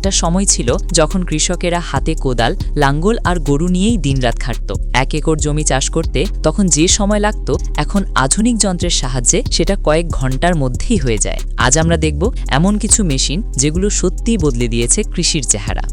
একটা সময় ছিল যখন কৃষকেরা হাতে কোদাল, লাঙ্গল আর গরু নিয়েই দিনরাত খাটত। 1 একর জমি চাষ করতে তখন যে সময় লাগত, এখন আধুনিক যন্ত্রের সাহায্যে সেটা কয়েক ঘন্টার মধ্যেই হয়ে যায়। আজ আমরা দেখব এমন কিছু মেশিন যেগুলো সত্যিই বদলে দিয়েছে কৃষির চেহারা।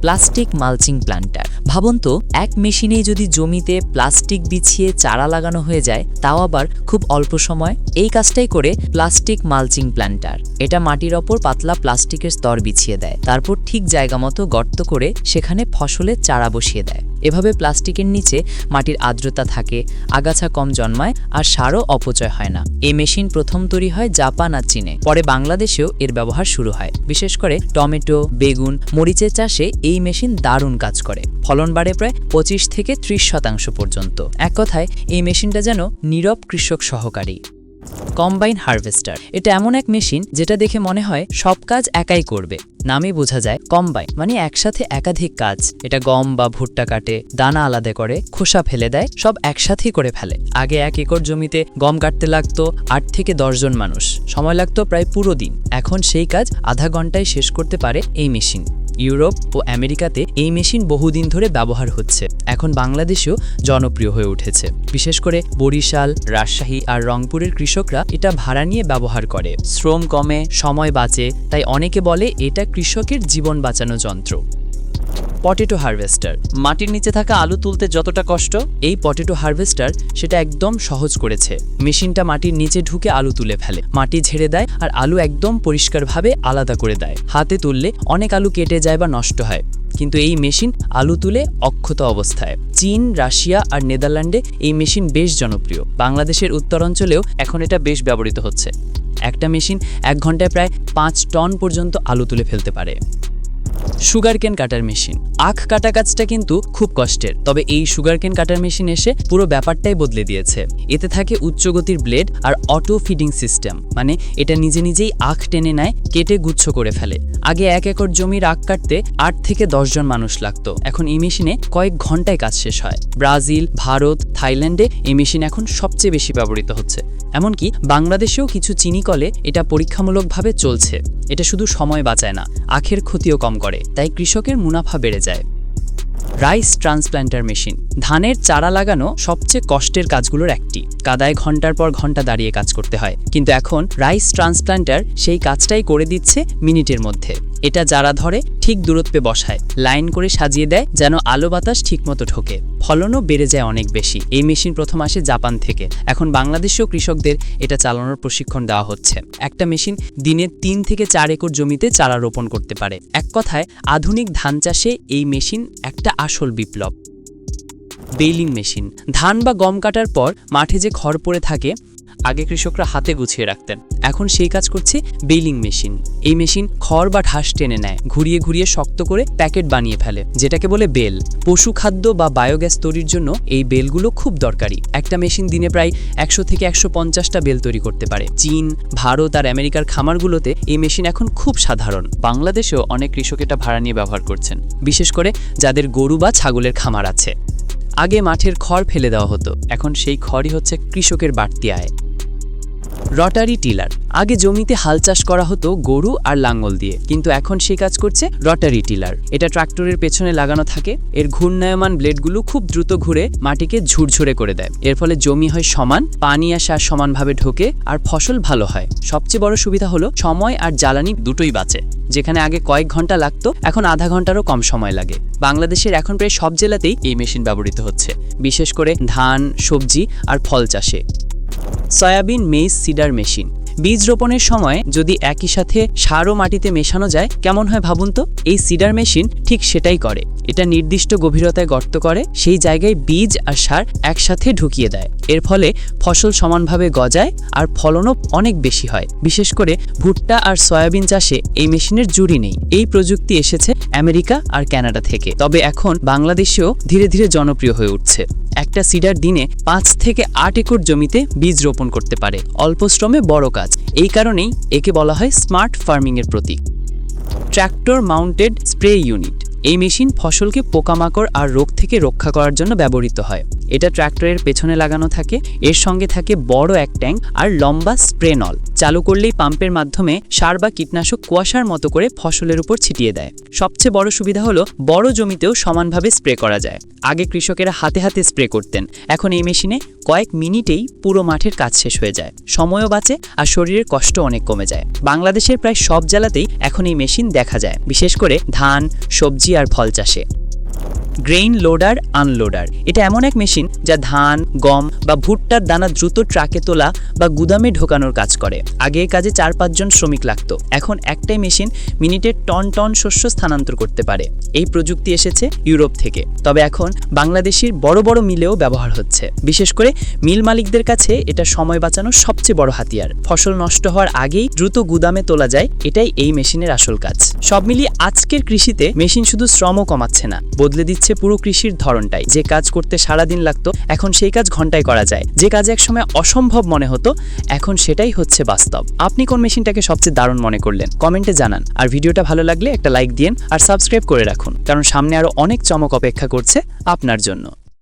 Plastic mulching planter. ভাবুন তো, এক মেশিনেই যদি জমিতে প্লাস্টিক বিছিয়ে চারা লাগানো হয়ে যায়, তাও আবার খুব অল্প সময়। এই কাজটাই করে প্লাস্টিক মালচিং প্ল্যান্টার। এটা মাটির ওপর পাতলা প্লাস্টিকের স্তর বিছিয়ে দেয়, তারপর ঠিক জায়গা মতো গর্ত করে সেখানে ফসলের চারা বসিয়ে দেয়। এভাবে প্লাস্টিকের নিচে মাটির আর্দ্রতা থাকে, আগাছা কম জন্মায় আর সারও অপচয় হয় না। এই মেশিন প্রথম তৈরি হয় জাপান আর চীনে, পরে বাংলাদেশেও এর ব্যবহার শুরু হয়। বিশেষ করে টমেটো, বেগুন, মরিচের চাষে এই মেশিন দারুণ কাজ করে। ফলন বাড়ে প্রায় 25 থেকে 30% পর্যন্ত। এক কথায় এই মেশিনটা যেন নীরব কৃষক সহকারী। Combine harvester. এটা এমন এক মেশিন যেটা দেখে মনে হয় সব কাজ একাই করবে। নামে বোঝা যায় কম্বাইন মানে একসাথে একাধিক কাজ। এটা গম বা ভুট্টা কাটে, দানা আলাদা করে, খোসা ফেলে দেয়, সব একসাথেই করে ফেলে। আগে 1 একর জমিতে গম কাটতে লাগতো 8 থেকে 10 জন মানুষ, সময় লাগতো প্রায় পুরো দিন। এখন সেই কাজ আধা ঘন্টায় শেষ করতে পারে এই মেশিন। ইউরোপ ও আমেরিকাতে এই মেশিন বহুদিন ধরে ব্যবহার হচ্ছে, এখন বাংলাদেশেও জনপ্রিয় হয়ে উঠেছে। বিশেষ করে বরিশাল, রাজশাহী আর রংপুরের কৃষকরা এটা ভাড়া নিয়ে ব্যবহার করে। শ্রম কমে, সময় বাঁচে, তাই অনেকে বলে এটা কৃষকের জীবন বাঁচানো যন্ত্র। Potato harvester. মাটির নিচে থাকা আলু তুলতে যতটা কষ্ট, এই পটেটো হারভেস্টার সেটা একদম সহজ করেছে। মেশিনটা মাটির নিচে ঢুকে আলু তুলে ফেলে, মাটি ঝেড়ে দেয় আর আলু একদম পরিষ্কারভাবে আলাদা করে দেয়। হাতে তুললে অনেক আলু কেটে যায় বা নষ্ট হয়, কিন্তু এই মেশিন আলু তুলে অক্ষত অবস্থায়। চীন, রাশিয়া আর নেদারল্যান্ডে এই মেশিন বেশ জনপ্রিয়। বাংলাদেশের উত্তরাঞ্চলেও এখন এটা বেশ ব্যবহৃত হচ্ছে। একটা মেশিন 1 ঘন্টায় প্রায় 5 টন পর্যন্ত আলু তুলে ফেলতে পারে। সুগারকেন কাটার মেশিন। আখ কাটা কাজটা কিন্তু খুব কষ্টের, তবে এই সুগারকেন কাটার মেশিন এসে পুরো ব্যাপারটাই বদলে দিয়েছে। এতে থাকে উচ্চগতির ব্লেড আর অটো ফিডিং সিস্টেম, মানে এটা নিজে নিজেই আখ টেনে নেয়, কেটে গুচ্ছ করে ফেলে। আগে 1 একর জমির আখ কাটতে 8 থেকে 10 জন মানুষ লাগতো, এখন এই মেশিনে কয়েক ঘন্টায় কাজ শেষ হয়। ব্রাজিল, ভারত, থাইল্যান্ডে এই মেশিন এখন সবচেয়ে বেশি ব্যবহৃত হচ্ছে। এমনকি বাংলাদেশেও কিছু চিনি কলে এটা পরীক্ষামূলকভাবে চলছে। এটা শুধু সময় বাঁচায় না, আখের ক্ষতিও কম করে, তাই কৃষকের মুনাফা বেড়ে যায়। Rice transplanter machine. ধানের চারা লাগানো সবচেয়ে কষ্টের কাজগুলোর একটি। কাদায় ঘন্টার পর ঘন্টা দাঁড়িয়ে কাজ করতে হয়, কিন্তু এখন রাইস ট্রান্সপ্ল্যান্টার সেই কাজটাই করে দিচ্ছে মিনিটের মধ্যে। এটা যারা ধরে ঠিক দূরত্বে বসায়, লাইন করে সাজিয়ে দেয় যেন আলো বাতাস ঠিকমতো ঢোকে। ফলনও বেড়ে যায় অনেক বেশি। এই মেশিন প্রথম আসে জাপান থেকে, এখন বাংলাদেশেও কৃষকদের এটা চালানোর প্রশিক্ষণ দেওয়া হচ্ছে। একটা মেশিন দিনে 3 থেকে 4 একর জমিতে চারা রোপণ করতে পারে। এক কথায় আধুনিক ধান চাষে এই মেশিন একটা আসল বিপ্লব। বেলিং মেশিন। ধান বা গম কাটার পর মাঠে যে খড় পড়ে থাকে, আগে কৃষকরা হাতে গুছিয়ে রাখতেন, এখন সেই কাজ করছে বেলিং মেশিন। এই মেশিন খড় বা ঘাস টেনে নেয়, ঘুরিয়ে ঘুরিয়ে শক্ত করে প্যাকেট বানিয়ে ফেলে, যেটাকে বলে বেল। পশু খাদ্য বা বায়োগ্যাস তৈরির জন্য এই বেলগুলো খুব দরকারি। একটা মেশিন দিনে প্রায় 100 থেকে 150টা বেল তৈরি করতে পারে। চীন, ভারত আর আমেরিকার খামারগুলোতে এই মেশিন এখন খুব সাধারণ। বাংলাদেশেও অনেক কৃষক এটা ভাড়া নিয়ে ব্যবহার করছেন, বিশেষ করে যাদের গরু বা ছাগলের খামার আছে। আগে মাঠের খড় ফেলে দেওয়া হতো, এখন সেই খড়ই হচ্ছে কৃষকের বাড়তি আয়। Rotary tiller. আগে জমিতে হাল চাষ করা হতো গরু আর লাঙ্গল দিয়ে, কিন্তু এখন সেই কাজ করছে রটারি টিলার। এটা ট্রাক্টরের পেছনে লাগানো থাকে, এর ঘূর্ণায়মান ব্লেডগুলো খুব দ্রুত ঘুরে মাটিকে ঝুরঝুরে করে দেয়। এর ফলে জমি হয় সমান, পানি আর সার সমানভাবে ঢোকে আর ফসল ভালো হয়। সবচেয়ে বড় সুবিধা হলো সময় আর জ্বালানি দুটোই বাঁচে। যেখানে আগে কয়েক ঘন্টা লাগতো, এখন আধা ঘন্টারও কম সময় লাগে। বাংলাদেশের এখন প্রায় সব জেলাতেই এই মেশিন ব্যবহৃত হচ্ছে, বিশেষ করে ধান, সবজি আর ফল চাষে। Soybean maize seeder machine. বীজ রোপণের সময় যদি একই সাথে সার ও মাটিতে মেশানো যায় কেমন হয় ভাবুন তো। এই সিডার মেশিন ঠিক সেটাই করে। এটা নির্দিষ্ট গভীরতায় গর্ত করে, সেই জায়গায় বীজ আর সার একসাথে ঢুকিয়ে দেয়। এর ফলে ফসল সমানভাবে গজায় আর ফলনও অনেক বেশি হয়। বিশেষ করে ভুট্টা আর সয়াবিন চাষে এই মেশিনের জুড়ি নেই। এই প্রযুক্তি এসেছে আমেরিকা আর কানাডা থেকে, তবে এখন বাংলাদেশেও ধীরে ধীরে জনপ্রিয় হয়ে উঠছে। একটা সিডার দিনে 5 থেকে 8 একর জমিতে বীজ রোপণ করতে পারে, অল্প শ্রমে বড় কাজ। এই কারণেই একে বলা হয় স্মার্ট ফার্মিং এর প্রতীক। Tractor mounted spray unit. এই মেশিন ফসলকে পোকামাকড় আর রোগ থেকে রক্ষা করার জন্য ব্যবহৃত হয়। এটা ট্র্যাক্টরের পেছনে লাগানো থাকে, এর সঙ্গে থাকে বড় এক ট্যাঙ্ক আর লম্বা স্প্রে নল। চালু করলেই পাম্পের মাধ্যমে সার বা কীটনাশক কুয়াশার মতো করে ফসলের উপর ছিটিয়ে দেয়। সবচেয়ে বড় সুবিধা হলো বড় জমিতেও সমানভাবে স্প্রে করা যায়। আগে কৃষকেরা হাতে হাতে স্প্রে করতেন, এখন এই মেশিনে কয়েক মিনিটেই পুরো মাঠের কাজ শেষ হয়ে যায়, সময়ও বাঁচে আর শরীরের কষ্ট অনেক কমে যায়। বাংলাদেশের প্রায় সব জেলাতেই এখন এই মেশিন দেখা যায়, বিশেষ করে ধান, সবজি আর ফল চাষে। গ্রেইন লোডার আনলোডার, এটা এমন এক মেশিন যা ধান, গম বা ভুট্টার দানা দ্রুত ট্রাকে তোলা বা গুদামে ঢোকানোর কাজ করে। আগে এই কাজে 4-5 জন শ্রমিক লাগতো, এখন একটাই মেশিন মিনিটে টন টন শস্য স্থানান্তর করতে পারে। এই প্রযুক্তি এসেছে ইউরোপ থেকে, তবে এখন বাংলাদেশের বড় বড় মিলেও ব্যবহার হচ্ছে। বিশেষ করে মিল মালিকদের কাছে এটা সময় বাঁচানোর সবচেয়ে বড় হাতিয়ার। ফসল নষ্ট হওয়ার আগেই দ্রুত গুদামে তোলা যায়, এটাই এই মেশিনের আসল কাজ। সব মিলিয়ে আজকের কৃষিতে মেশিন শুধু শ্রমও কমাচ্ছে না, বদলে দিচ্ছে পুরো কৃষির ধরনটাই। যে কাজ করতে সারাদিন লাগতো এখন সেই কাজ ঘন্টায় করা যায়। যে কাজ একসময় অসম্ভব মনে হতো এখন সেটাই হচ্ছে বাস্তব। আপনি কোন মেশিনটাকে সবচেয়ে দারুণ মনে করলেন কমেন্টে জানান। আর ভিডিওটা ভালো লাগলে একটা লাইক দিন আর সাবস্ক্রাইব করে রাখুন, কারণ সামনে আরো অনেক চমক অপেক্ষা করছে আপনার জন্য।